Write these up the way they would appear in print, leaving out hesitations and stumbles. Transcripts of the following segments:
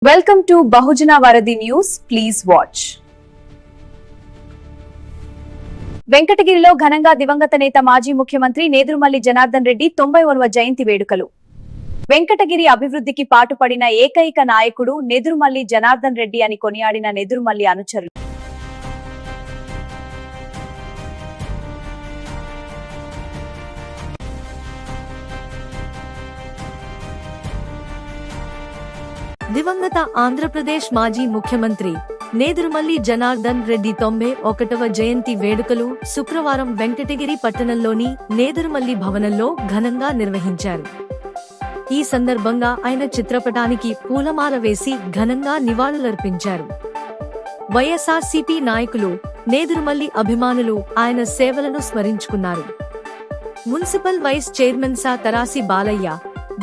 Welcome to Bahujana Varadhi News. Please watch. వెంకటగిరిలో ఘనంగా దివంగత నేత మాజీ ముఖ్యమంత్రి నేదురుమల్లి జనార్దన్ రెడ్డి 90వ జయంతి వేడుకలు. వెంకటగిరి అభివృద్ధికి పాటుపడిన ఏకైక నాయకుడు నేదురుమల్లి జనార్దన్ రెడ్డి అని కొనియాడిన నేదురుమల్లి అనుచరులు. దివంగత ఆంధ్రప్రదేశ్ మాజీ ముఖ్యమంత్రి నేదురుమల్లి జనార్దన్ రెడ్డి 91వ జయంతి వేడుకలు శుక్రవారం వెంకటగిరి పట్టణంలోని నేదురుమల్లి భవనంలో ఘనంగా నిర్వహించారు. ఈ సందర్భంగా ఆయన చిత్రపటానికి పూలమాల వేసి ఘనంగా నివాళులర్పించారు. వైఎస్ఆర్సీపీ నాయకులు, నేదురుమల్లి అభిమానులు ఆయన సేవలను స్మరించుకున్నారు. మున్సిపల్ వైస్ చైర్మన్ సా తరాసి బాలయ్య,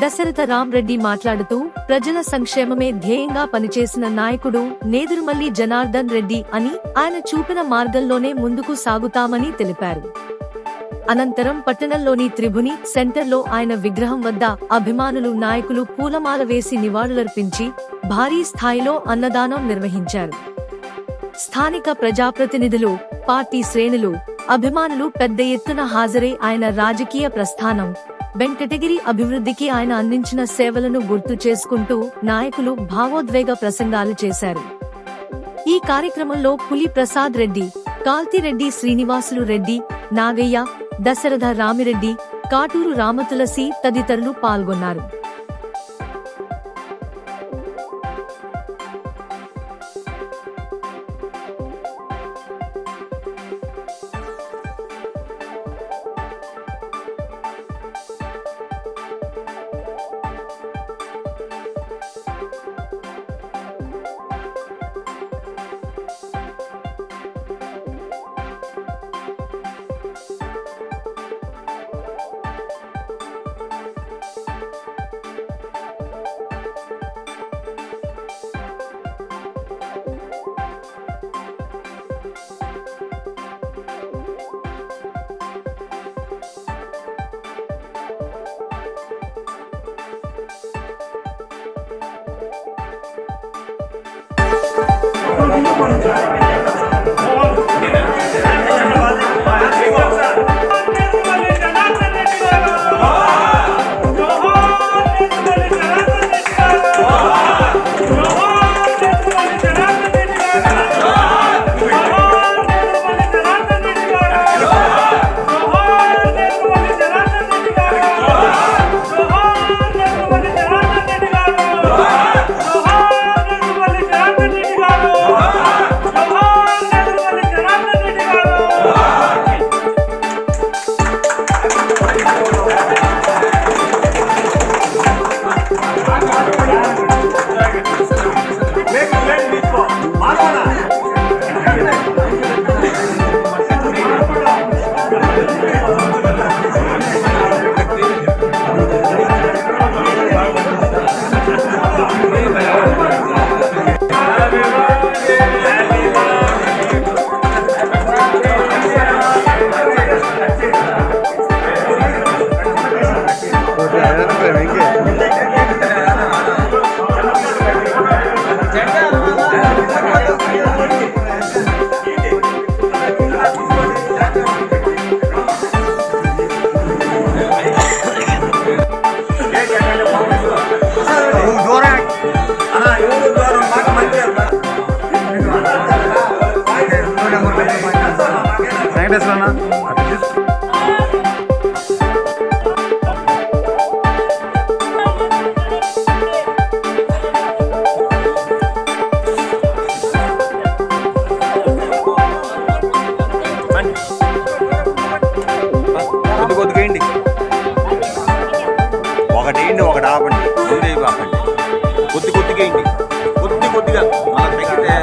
దశరథ రామ్రెడ్డి మాట్లాడుతూ ప్రజల సంక్షేమమే ధ్యేయంగా పనిచేసిన నాయకుడు నేదురుమల్లి జనార్దన్ రెడ్డి అని, ఆయన చూపిన మార్గంలోనే ముందుకు సాగుతామని తెలిపారు. అనంతరం పట్టణంలోని త్రిభుని సెంటర్లో ఆయన విగ్రహం వద్ద అభిమానులు, నాయకులు పూలమాల వేసి నివాళులర్పించి భారీ స్థాయిలో అన్నదానం నిర్వహించారు. స్థానిక ప్రజాప్రతినిధులు, పార్టీ శ్రేణులు, అభిమానులు పెద్ద ఎత్తున హాజరై ఆయన రాజకీయ ప్రస్థానం, వెంకటగిరి అభివృద్ధికి ఆయన అందించిన సేవలను గుర్తు చేసుకుంటూ నాయకులు భావోద్వేగ ప్రసంగాలు చేశారు. ఈ కార్యక్రమంలో పులి ప్రసాద్ రెడ్డి, కాల్తిరెడ్డి శ్రీనివాసులు రెడ్డి, నాగయ్య, దశరథ రామిరెడ్డి, కాటూరు రామతులసి తదితరులు పాల్గొన్నారు. ఒకటేంటి, ఒకటి ఆపండి, ముందే ఆపండి, కొద్దిగా ఏంటి, కొద్దిగా మన తగ్గితే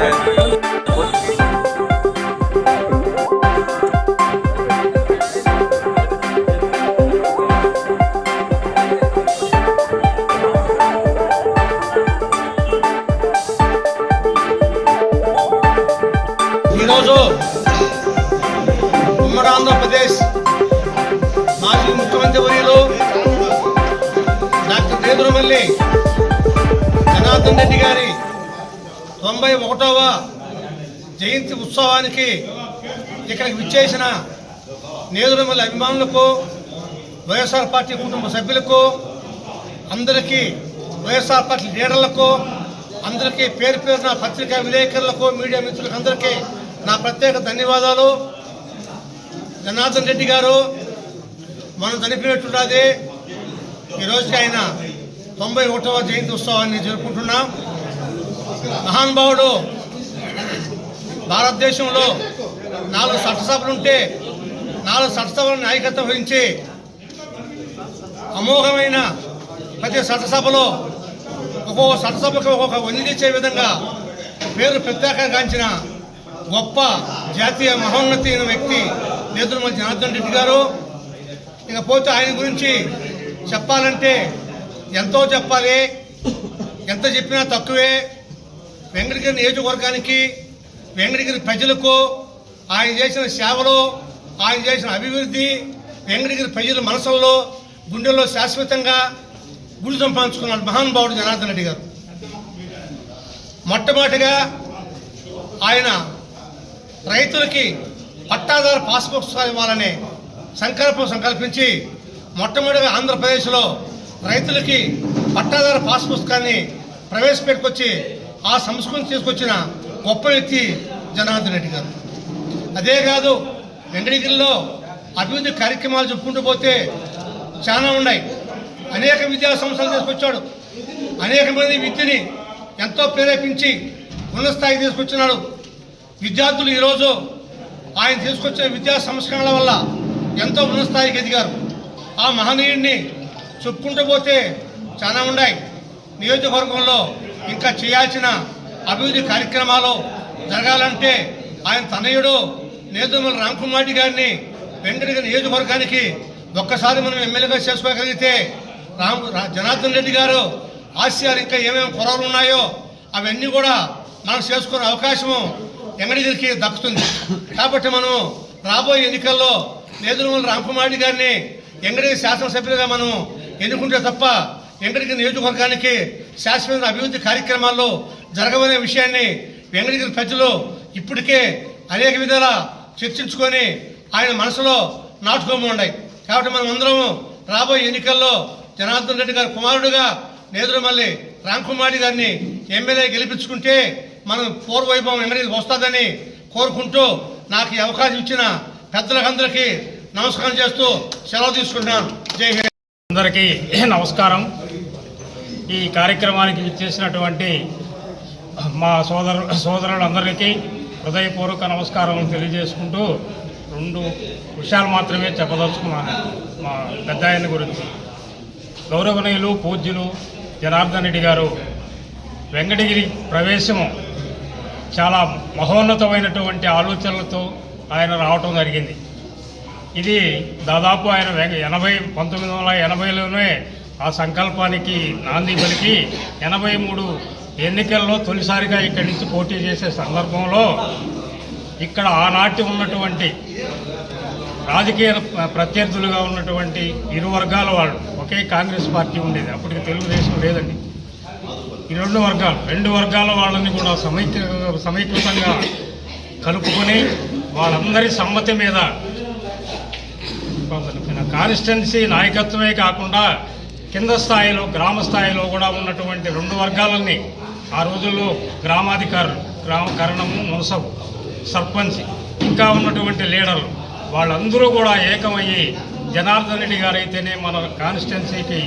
ఈరోజు ఉమ్మడి ఆంధ్రప్రదేశ్ మాజీ ముఖ్యమంత్రి వర్యులు డాక్టర్ నేదురుమల్లి జనార్దన్ రెడ్డి గారి 91వ జయంతి ఉత్సవానికి ఇక్కడికి విచ్చేసిన నేదురుమల్లి అభిమానులకు, వైఎస్ఆర్ పార్టీ కుటుంబ సభ్యులకు, అందరికీ వైఎస్ఆర్ పార్టీ లీడర్లకు, అందరికీ పేరు పేరున పత్రికా విలేకరులకు, మీడియా మిత్రులకు అందరికీ నా ప్రత్యేక ధన్యవాదాలు. జనార్దన్ రెడ్డి గారు మనం చనిపోయినట్టున్నది. ఈరోజుకి ఆయన 91వ జయంతి ఉత్సవాన్ని జరుపుకుంటున్నాం. మహానుభావుడు భారతదేశంలో 4 చట్టసభలుంటే 4 చట్టసభల నాయకత్వం వహించి అమోఘమైన ప్రతి చట్టసభలో ఒక్కొక్క చట్టసభకు ఒక్కొక్క వనిదిచ్చే విధంగా పేరు ప్రత్యేకంగాంచిన గొప్ప జాతీయ మహోన్నతి అయిన వ్యక్తి నేదురుమల్లి జనార్దన్ రెడ్డి గారు. ఇకపోతే ఆయన గురించి చెప్పాలంటే ఎంతో చెప్పాలి, ఎంత చెప్పినా తక్కువే. వెంకటగిరి నియోజకవర్గానికి, వెంకటగిరి ప్రజలకు ఆయన చేసిన సేవలు, ఆయన చేసిన అభివృద్ధి వెంకటగిరి ప్రజల మనసుల్లో, గుండెల్లో శాశ్వతంగా గుడి సంపాదించుకున్నాడు మహానుభావుడు జనార్దన్ రెడ్డి గారు. మొట్టమొదటిగా ఆయన రైతులకి పట్టాదారు పాస్బుక్ ఇవ్వాలనే సంకల్పించి మొట్టమొదటిగా ఆంధ్రప్రదేశ్లో రైతులకి పట్టాదారు పాస్ పుస్తకాన్ని ప్రవేశపెట్టుకొచ్చి ఆ సంస్కృతిని తీసుకొచ్చిన గొప్ప వ్యక్తి జనార్దన్ రెడ్డి గారు. అదే కాదు, వెంకటగిరిలో అభివృద్ధి కార్యక్రమాలు చెప్పుకుంటూ పోతే చాలా ఉన్నాయి. అనేక విద్యా సంస్థలు తీసుకొచ్చాడు. అనేక మంది విద్యని ఎంతో ప్రేరేపించి ఉన్నత స్థాయికి తీసుకొచ్చినాడు. విద్యార్థులు ఈరోజు ఆయన తీసుకొచ్చిన విద్యా సంస్కరణల వల్ల ఎంతో ఉన్నత స్థాయికి ఎదిగారు. ఆ మహనీయుడిని చెప్పుకుంటూ పోతే చాలా ఉన్నాయి. నియోజకవర్గంలో ఇంకా చేయాల్సిన అభివృద్ధి కార్యక్రమాలు జరగాలంటే ఆయన తనయుడు నేదురుమల్లి రామకుమార్ రెడ్డి గారిని వెంకటగిరి నియోజకవర్గానికి ఒక్కసారి మనం ఎమ్మెల్యేగా చేసుకోగలిగితే జనార్దన్ రెడ్డి గారు ఆశయాలు ఇంకా ఏమేమి కొరవలు ఉన్నాయో అవన్నీ కూడా మనం చేసుకునే అవకాశము వెంకటగిరికి దక్కుతుంది. కాబట్టి మనం రాబోయే ఎన్నికల్లో నేదురుమల్లి రామకుమార్ రెడ్డి గారిని వెంకటగిరి శాసనసభ్యులుగా మనం ఎన్నుకుంటే తప్ప వెంకటగిరి నియోజకవర్గానికి శాశ్వత అభివృద్ధి కార్యక్రమాల్లో జరగవనే విషయాన్ని వెంకటగిరి ప్రజలు ఇప్పటికే అనేక విధాలా చర్చించుకొని ఆయన మనసులో నాటుకోమన్నాయి. కాబట్టి మనం అందరము రాబోయే ఎన్నికల్లో జనార్దన్ రెడ్డి గారి కుమారుడుగా నేదురుమల్లి రామకుమార్ రెడ్డి గారిని ఎమ్మెల్యే గెలిపించుకుంటే మనం పూర్వవైభవం వెంకటగిరికి వస్తుందని కోరుకుంటూ నాకు ఈ అవకాశం ఇచ్చిన పెద్దలందరికీ నమస్కారం చేస్తూ సెలవు తీసుకుంటున్నాను. జై హింద్. అందరికీ నమస్కారం. ఈ కార్యక్రమానికి ఇచ్చేసినటువంటి మా సోదరులందరికీ హృదయపూర్వక నమస్కారం తెలియజేసుకుంటూ 2 విషయాలు మాత్రమే చెప్పదలుచుకున్నాను మా పెద్ద ఆయన గురించి. గౌరవనీయులు పూజ్యులు జనార్దన్ రెడ్డి గారు వెంకటగిరి ప్రవేశము చాలా మహోన్నతమైనటువంటి ఆలోచనలతో ఆయన రావటం జరిగింది. ఇది దాదాపు ఆయన 1980లోనే ఆ సంకల్పానికి నాంది పలికి 83 ఎన్నికల్లో తొలిసారిగా ఇక్కడి నుంచి పోటీ చేసే సందర్భంలో ఇక్కడ ఆనాటి ఉన్నటువంటి రాజకీయ ప్రత్యర్థులుగా ఉన్నటువంటి ఇరు వర్గాల వాళ్ళు, ఒకే కాంగ్రెస్ పార్టీ ఉండేది, అప్పటికి తెలుగుదేశం లేదండి. ఈ 2 వర్గాల వాళ్ళని కూడా సమీకృతంగా కలుపుకొని వాళ్ళందరి సమ్మతి మీద కాన్స్టిట్యున్సీ నాయకత్వమే కాకుండా కింద స్థాయిలో గ్రామ స్థాయిలో కూడా ఉన్నటువంటి 2 వర్గాలని ఆ రోజుల్లో గ్రామాధికారులు, గ్రామ కరణము, మున్సబు, సర్పంచ్, ఇంకా ఉన్నటువంటి లీడర్లు వాళ్ళందరూ కూడా ఏకమయ్యి జనార్దన్ రెడ్డి గారు అయితేనే మన కాన్స్టిట్యున్సీకి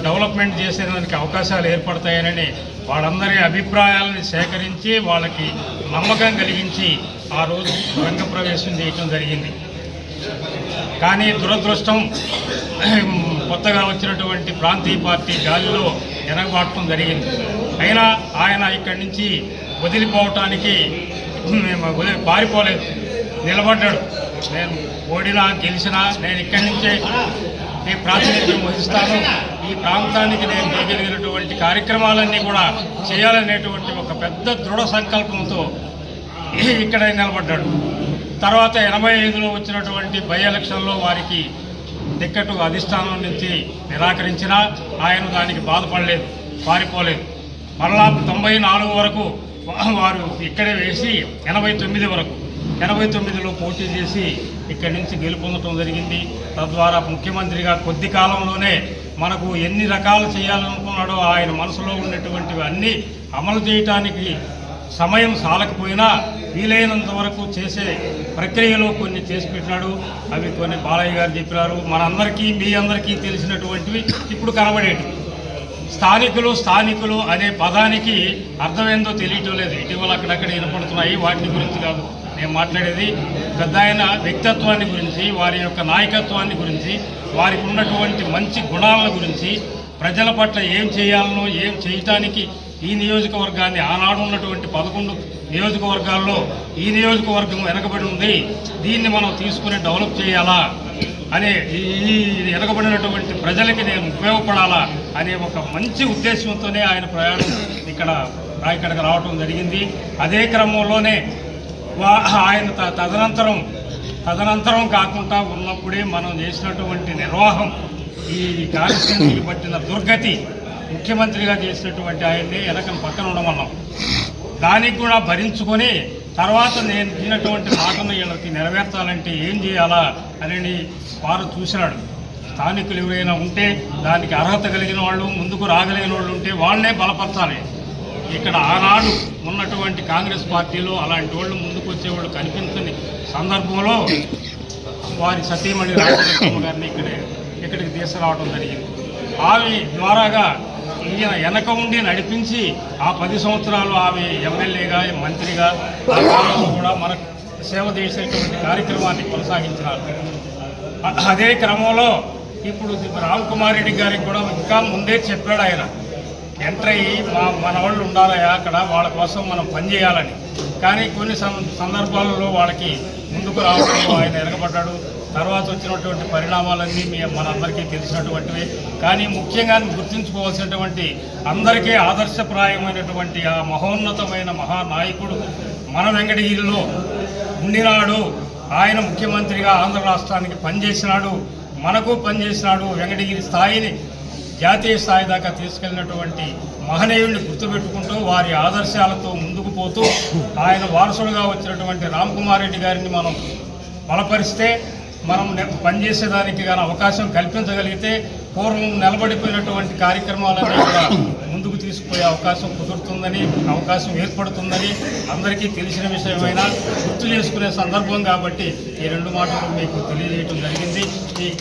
డెవలప్మెంట్ చేసేదానికి అవకాశాలు ఏర్పడతాయని వాళ్ళందరి అభిప్రాయాలను సేకరించి వాళ్ళకి నమ్మకం కలిగించి ఆ రోజు రంగప్రవేశం చేయటం జరిగింది. కానీ దురదృష్టం కొత్తగా వచ్చినటువంటి ప్రాంతీయ పార్టీ గాలిలో ఎనగబాటం జరిగింది. అయినా ఆయన ఇక్కడి నుంచి వదిలిపోవటానికి పారిపోలేదు, నిలబడ్డాడు. నేను ఓడినా గెలిచినా నేను ఇక్కడి నుంచే ఈ ప్రాతినిధ్యం వహిస్తాను, ఈ ప్రాంతానికి నేను చేయగలిగినటువంటి కార్యక్రమాలన్నీ కూడా చేయాలనేటువంటి ఒక పెద్ద దృఢ సంకల్పంతో ఇక్కడ నిలబడ్డాడు. తర్వాత 85లో వచ్చినటువంటి బై ఎలక్షన్లో వారికి టికెట్ అధిష్టానం నుంచి నిరాకరించినా ఆయన దానికి బాధపడలేదు, పారిపోలేదు. మరలా 94 వరకు వారు ఇక్కడే వేసి 89లో పోటీ చేసి ఇక్కడి నుంచి గెలుపొందడం జరిగింది. తద్వారా ముఖ్యమంత్రిగా కొద్ది కాలంలోనే మనకు ఎన్ని రకాలు చేయాలనుకున్నాడో ఆయన మనసులో ఉన్నటువంటివి అన్నీ అమలు చేయటానికి సమయం సాలకపోయినా వీలైనంత వరకు చేసే ప్రక్రియలో కొన్ని చేసి పెట్టినాడు. అవి కొన్ని బాలయ్య గారు చెప్పినారు. మనందరికీ మీ అందరికీ తెలిసినటువంటివి ఇప్పుడు కనబడేటివి. స్థానికులు అనే పదానికి అర్థమేందో తెలియటం లేదు. ఇటీవల అక్కడక్కడ వినపడుతున్నాయి. వాటి గురించి కాదు నేను మాట్లాడేది. పెద్ద ఆయన వ్యక్తిత్వాన్ని గురించి, వారి యొక్క నాయకత్వాన్ని గురించి, వారికి ఉన్నటువంటి మంచి గుణాల గురించి, ప్రజల పట్ల ఏం చేయాలనో ఏం చేయటానికి ఈ నియోజకవర్గాన్ని ఆనాడు ఉన్నటువంటి 11 నియోజకవర్గాల్లో ఈ నియోజకవర్గం వెనకబడి ఉంది, దీన్ని మనం తీసుకుని డెవలప్ చేయాలా అనే ఈ వెనకబడినటువంటి ప్రజలకి నేను ఉపయోగపడాలా అనే ఒక మంచి ఉద్దేశంతోనే ఆయన ప్రయాణం ఇక్కడికి రావటం జరిగింది. అదే క్రమంలోనే ఆయన తదనంతరం కాకుండా ఉన్నప్పుడే మనం చేసినటువంటి నిర్వాహం, ఈ కాన్స్టిట్యూన్సీకి పట్టిన దుర్గతి, ముఖ్యమంత్రిగా చేసినటువంటి ఆయన్ని పక్కన ఉండమన్నాం. దానికి కూడా భరించుకొని తర్వాత నేను ఇచ్చినటువంటి మాటను వీళ్ళకి నెరవేర్చాలంటే ఏం చేయాలా అని వారు చూసినాడు. స్థానికులు ఎవరైనా ఉంటే దానికి అర్హత కలిగిన వాళ్ళు, ముందుకు రాగలిగిన వాళ్ళు ఉంటే వాళ్ళనే బలపరచాలి. ఇక్కడ ఆనాడు ఉన్నటువంటి కాంగ్రెస్ పార్టీలో అలాంటి వాళ్ళు ముందుకు వచ్చేవాళ్ళు కనిపించని సందర్భంలో వారి సతీమణి రాజలక్ష్మ గారిని ఇక్కడికి తీసుకురావడం జరిగింది. ఆమె ద్వారాగా ఈయన వెనక ఉండి నడిపించి ఆ 10 సంవత్సరాలు ఆమె ఎమ్మెల్యేగా, మంత్రిగా ఆ కాలంలో కూడా మనకు సేవ చేసేటువంటి కార్యక్రమాన్ని కొనసాగించినారు. అదే క్రమంలో ఇప్పుడు రామ్కుమార్ రెడ్డి గారికి కూడా ఇంకా ముందే చెప్పాడు ఆయన, ఎంటర్ అయ్యి మన వాళ్ళు ఉండాలయా అక్కడ, వాళ్ళ కోసం మనం పనిచేయాలని. కానీ కొన్ని సందర్భాలలో వాళ్ళకి ముందుకు రావడంలో ఆయన ఎరగబడ్డాడు. తర్వాత వచ్చినటువంటి పరిణామాలన్నీ మనందరికీ తెలిసినటువంటివి. కానీ ముఖ్యంగా గుర్తుంచుకోవాల్సినటువంటి, అందరికీ ఆదర్శప్రాయమైనటువంటి ఆ మహోన్నతమైన మహానాయకుడు మన వెంకటగిరిలో ఉండినాడు. ఆయన ముఖ్యమంత్రిగా ఆంధ్ర రాష్ట్రానికి పనిచేసినాడు, మనకు పనిచేసినాడు. వెంకటగిరి స్థాయిని జాతీయ స్థాయి దాకా తీసుకెళ్ళినటువంటి మహనీయుడిని గుర్తుపెట్టుకుంటూ వారి ఆదర్శాలతో ముందుకు పోతూ ఆయన వారసుడుగా వచ్చినటువంటి రామ్కుమార్ రెడ్డి గారిని మనం బలపరిస్తే, మనం పనిచేసేదానికి కానీ అవకాశం కల్పించగలిగితే పూర్వం నిలబడిపోయినటువంటి కార్యక్రమాలన్నీ కూడా ముందుకు తీసుకుపోయే అవకాశం కుదురుతుందని, అవకాశం ఏర్పడుతుందని అందరికీ తెలిసిన విషయమైనా గుర్తు చేసుకునే సందర్భం కాబట్టి ఈ 2 మాటలు మీకు తెలియజేయడం జరిగింది. దీని